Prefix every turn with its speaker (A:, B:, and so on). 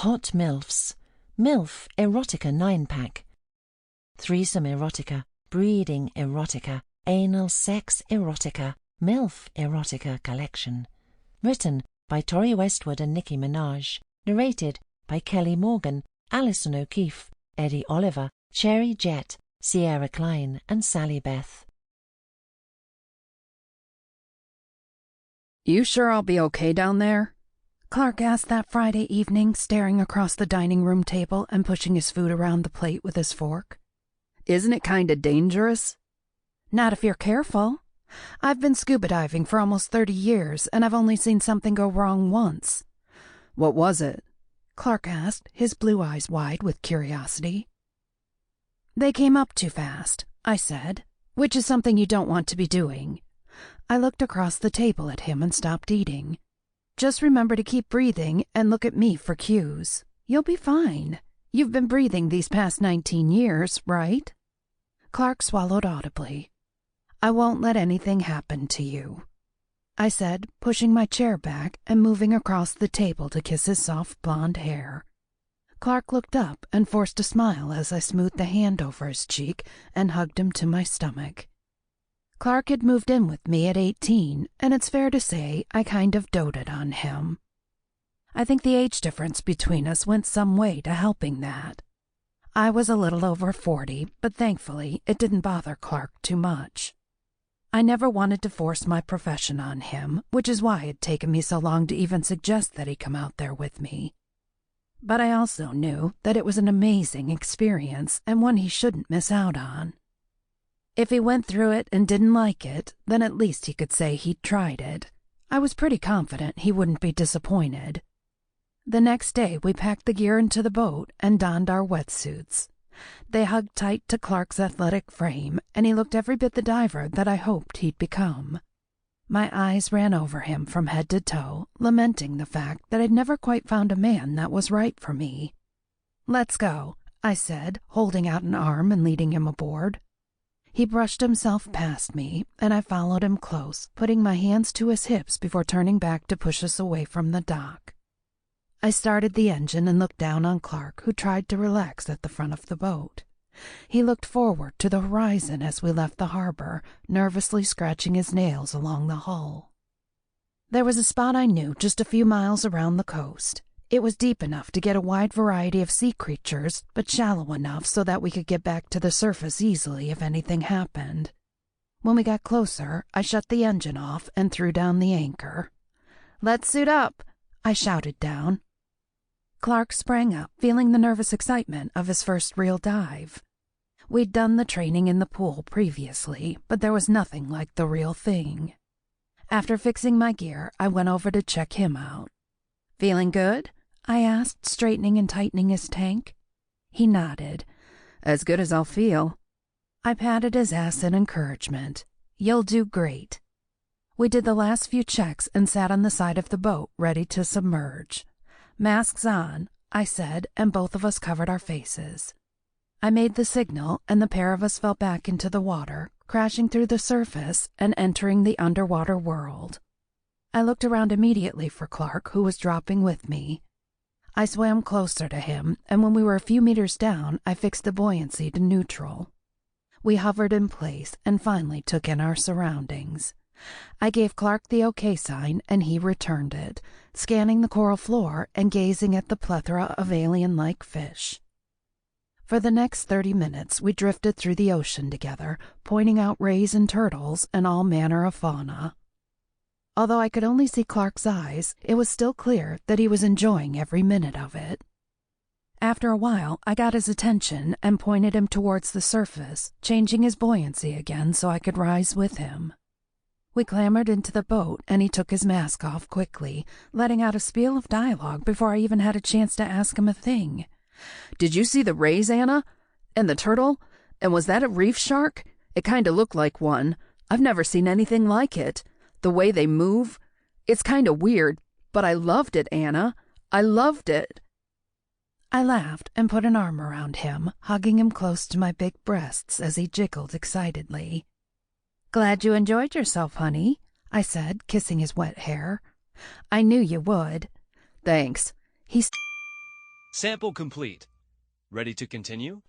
A: Hot MILFs, MILF Erotica 9-pack. Threesome Erotica, Breeding Erotica, Anal Sex Erotica, MILF Erotica collection. Written by Tori Westwood and Nicki Menage. Narrated by Kelly Morgan, Allison O'Keefe, Edie Olliver, Cherry Jett, Sierra Kline, and Sallybeth.
B: "You sure I'll be okay down there?" Clark asked that Friday evening, staring across the dining room table and pushing his food around the plate with his fork. "Isn't it kinda dangerous?" "Not if you're careful. I've been scuba diving for almost 30 years, and I've only seen something go wrong once." "What was it?" Clark asked, his blue eyes wide with curiosity. "They came up too fast," I said, "which is something you don't want to be doing." I looked across the table at him and stopped eating. "Just remember to keep breathing and look at me for cues. You'll be fine. You've been breathing these past 19 years, right?" Clark swallowed audibly. "I won't let anything happen to you," I said, pushing my chair back and moving across the table to kiss his soft blonde hair. Clark looked up and forced a smile as I smoothed the hand over his cheek and hugged him to my stomach. Clark had moved in with me at 18, and it's fair to say I kind of doted on him. I think the age difference between us went some way to helping that. I was a little over 40, but thankfully it didn't bother Clark too much. I never wanted to force my profession on him, which is why it had taken me so long to even suggest that he come out there with me. But I also knew that it was an amazing experience and one he shouldn't miss out on. If he went through it and didn't like it, then at least he could say he'd tried it. I was pretty confident he wouldn't be disappointed. The next day we packed the gear into the boat and donned our wetsuits. They hugged tight to Clark's athletic frame, and he looked every bit the diver that I hoped he'd become. My eyes ran over him from head to toe, lamenting the fact that I'd never quite found a man that was right for me. "Let's go," I said, holding out an arm and leading him aboard. He brushed himself past me, and I followed him close, putting my hands to his hips before turning back to push us away from the dock. I started the engine and looked down on Clark, who tried to relax at the front of the boat. He looked forward to the horizon as we left the harbor, nervously scratching his nails along the hull. There was a spot I knew just a few miles around the coast. It was deep enough to get a wide variety of sea creatures, but shallow enough so that we could get back to the surface easily if anything happened. When we got closer, I shut the engine off and threw down the anchor. "Let's suit up," I shouted down. Clark sprang up, feeling the nervous excitement of his first real dive. We'd done the training in the pool previously, but there was nothing like the real thing. After fixing my gear, I went over to check him out. "Feeling good?" I asked, straightening and tightening his tank. He nodded. "As good as I'll feel." I patted his ass in encouragement. "You'll do great." We did the last few checks and sat on the side of the boat, ready to submerge. "Masks on," I said, and both of us covered our faces. I made the signal, and the pair of us fell back into the water, crashing through the surface and entering the underwater world. I looked around immediately for Clark, who was dropping with me. I swam closer to him, and when we were a few meters down, I fixed the buoyancy to neutral. We hovered in place and finally took in our surroundings. I gave Clark the OK sign, and he returned it, scanning the coral floor and gazing at the plethora of alien-like fish. For the next 30 minutes, we drifted through the ocean together, pointing out rays and turtles and all manner of fauna. Although I could only see Clark's eyes, it was still clear that he was enjoying every minute of it. After a while, I got his attention and pointed him towards the surface, changing his buoyancy again so I could rise with him. We clambered into the boat, and he took his mask off quickly, letting out a spiel of dialogue before I even had a chance to ask him a thing. "Did you see the rays, Anna? And the turtle? And was that a reef shark? It kinda looked like one. I've never seen anything like it. The way they move. It's kinda weird, but I loved it, Anna. I loved it." I laughed and put an arm around him, hugging him close to my big breasts as he jiggled excitedly. "Glad you enjoyed yourself, honey," I said, kissing his wet hair. "I knew you would." "Thanks."
C: Sample complete. Ready to continue?